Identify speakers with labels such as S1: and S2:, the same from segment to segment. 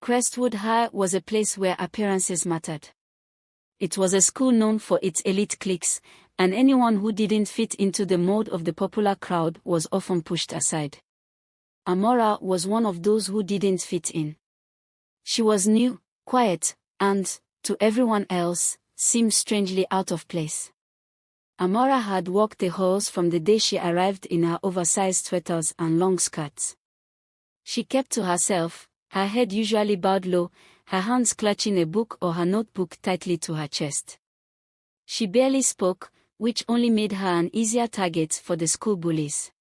S1: Crestwood High was a place where appearances mattered. It was a school known for its elite cliques, and anyone who didn't fit into the mold of the popular crowd was often pushed aside. Amara was one of those who didn't fit in. She was new, quiet, and, to everyone else, seemed strangely out of place. Amara had walked the halls from the day she arrived in her oversized sweaters and long skirts. She kept to herself, her head usually bowed low, her hands clutching a book or her notebook tightly to her chest. She barely spoke, which only made her an easier target for the school bullies.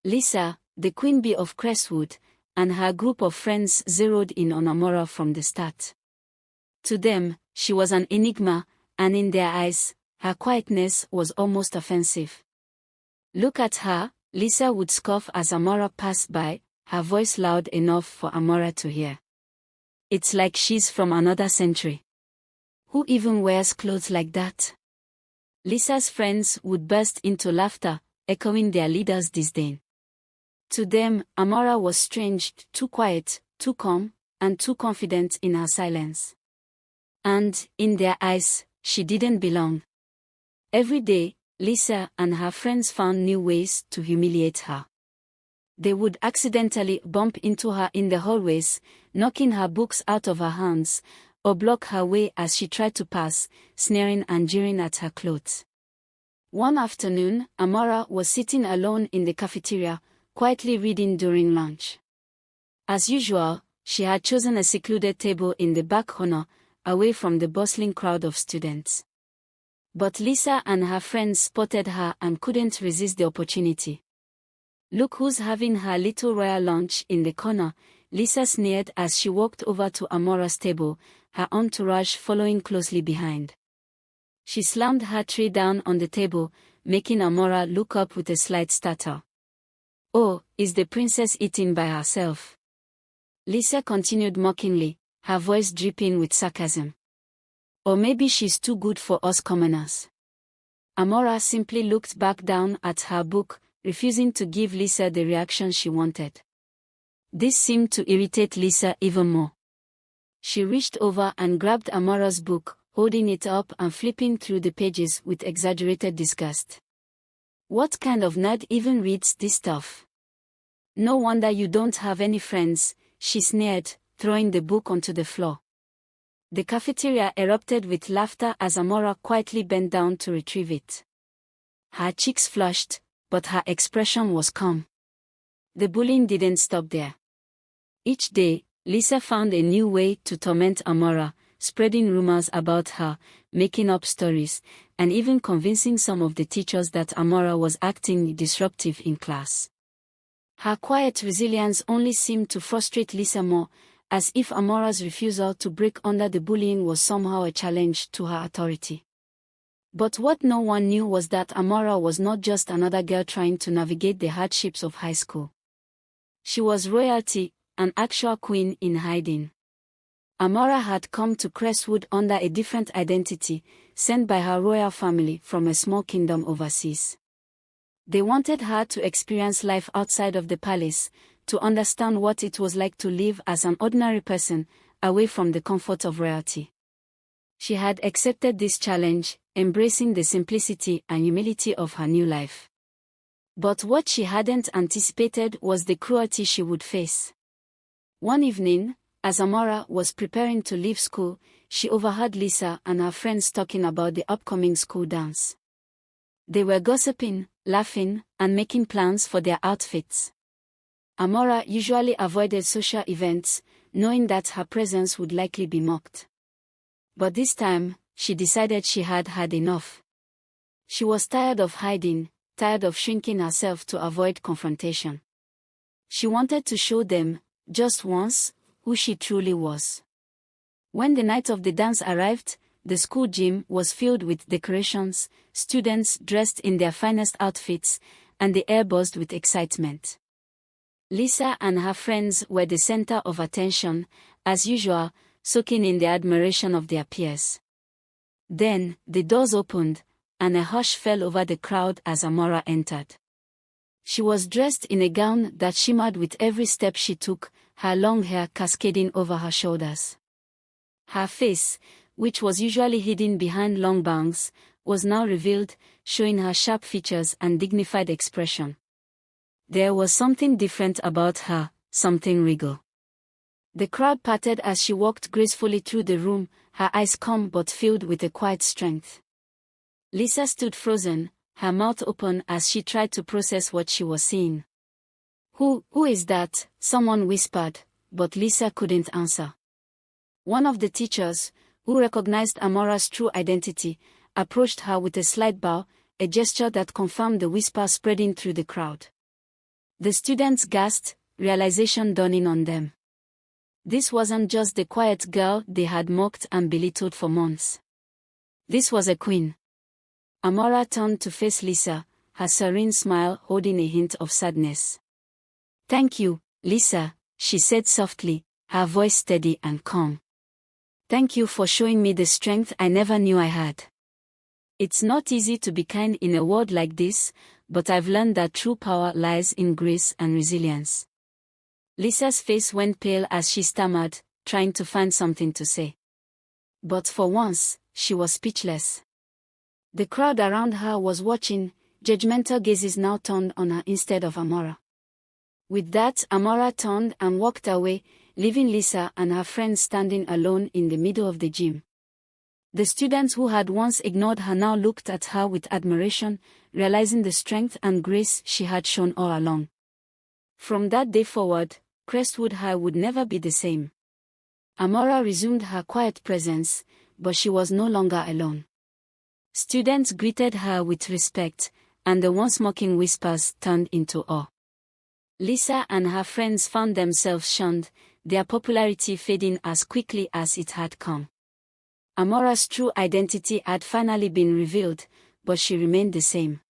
S1: Lisa, the queen bee of Crestwood, and her group of friends zeroed in on Amara from the start. To them, she was an enigma, and in their eyes, her quietness was almost offensive. "Look at her," Lisa would scoff as Amara passed by, her voice loud enough for Amara to hear. "It's like she's from another century. Who even wears clothes like that?" Lisa's friends would burst into laughter, echoing their leader's disdain. To them, Amara was strange, too quiet, too calm, and too confident in her silence. And, in their eyes, she didn't belong. Every day, Lisa and her friends found new ways to humiliate her. They would accidentally bump into her in the hallways, knocking her books out of her hands, or block her way as she tried to pass, sneering and jeering at her clothes. One afternoon, Amara was sitting alone in the cafeteria, quietly reading during lunch. As usual, she had chosen a secluded table in the back corner, away from the bustling crowd of students. But Lisa and her friends spotted her and couldn't resist the opportunity. "Look who's having her little royal lunch in the corner," Lisa sneered as she walked over to Amara's table, her entourage following closely behind. She slammed her tray down on the table, making Amara look up with a slight stutter. "Oh, is the princess eating by herself?" Lisa continued mockingly, her voice dripping with sarcasm. "Or maybe she's too good for us commoners." Amara simply looked back down at her book, refusing to give Lisa the reaction she wanted. This seemed to irritate Lisa even more. She reached over and grabbed Amara's book, holding it up and flipping through the pages with exaggerated disgust. "What kind of nerd even reads this stuff? No wonder you don't have any friends," she sneered, throwing the book onto the floor. The cafeteria erupted with laughter as Amara quietly bent down to retrieve it. Her cheeks flushed, but her expression was calm. The bullying didn't stop there. Each day, Lisa found a new way to torment Amara, spreading rumors about her, making up stories, and even convincing some of the teachers that Amara was acting disruptive in class. Her quiet resilience only seemed to frustrate Lisa more, as if Amara's refusal to break under the bullying was somehow a challenge to her authority. But what no one knew was that Amara was not just another girl trying to navigate the hardships of high school. She was royalty, an actual queen in hiding. Amara had come to Crestwood under a different identity, sent by her royal family from a small kingdom overseas. They wanted her to experience life outside of the palace, to understand what it was like to live as an ordinary person, away from the comfort of royalty. She had accepted this challenge, embracing the simplicity and humility of her new life. But what she hadn't anticipated was the cruelty she would face. One evening, as Amara was preparing to leave school, she overheard Lisa and her friends talking about the upcoming school dance. They were gossiping, laughing, and making plans for their outfits. Amara usually avoided social events, knowing that her presence would likely be mocked. But this time, she decided she had had enough. She was tired of hiding, tired of shrinking herself to avoid confrontation. She wanted to show them, just once, who she truly was. When the night of the dance arrived, the school gym was filled with decorations, students dressed in their finest outfits, and the air buzzed with excitement. Lisa and her friends were the center of attention, as usual, soaking in the admiration of their peers. Then, the doors opened, and a hush fell over the crowd as Amara entered. She was dressed in a gown that shimmered with every step she took, her long hair cascading over her shoulders. Her face, which was usually hidden behind long bangs, was now revealed, showing her sharp features and dignified expression. There was something different about her, something regal. The crowd parted as she walked gracefully through the room, her eyes calm but filled with a quiet strength. Lisa stood frozen, her mouth open as she tried to process what she was seeing. Who is that?" someone whispered, but Lisa couldn't answer. One of the teachers, who recognized Amara's true identity, approached her with a slight bow, a gesture that confirmed the whisper spreading through the crowd. The students gasped, realization dawning on them. This wasn't just the quiet girl they had mocked and belittled for months. This was a queen. Amara turned to face Lisa, her serene smile holding a hint of sadness. "Thank you, Lisa," she said softly, her voice steady and calm. "Thank you for showing me the strength I never knew I had. It's not easy to be kind in a world like this, but I've learned that true power lies in grace and resilience." Lisa's face went pale as she stammered, trying to find something to say. But for once, she was speechless. The crowd around her was watching, judgmental gazes now turned on her instead of Amara. With that, Amara turned and walked away, leaving Lisa and her friends standing alone in the middle of the gym. The students who had once ignored her now looked at her with admiration, realizing the strength and grace she had shown all along. From that day forward, Crestwood High would never be the same. Amara resumed her quiet presence, but she was no longer alone. Students greeted her with respect, and the once mocking whispers turned into awe. Lisa and her friends found themselves shunned, their popularity fading as quickly as it had come. Amara's true identity had finally been revealed, but she remained the same.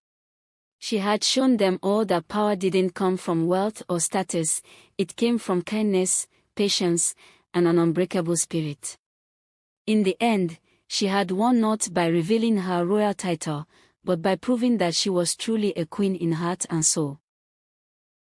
S1: She had shown them all that power didn't come from wealth or status, it came from kindness, patience, and an unbreakable spirit. In the end, she had won not by revealing her royal title, but by proving that she was truly a queen in heart and soul.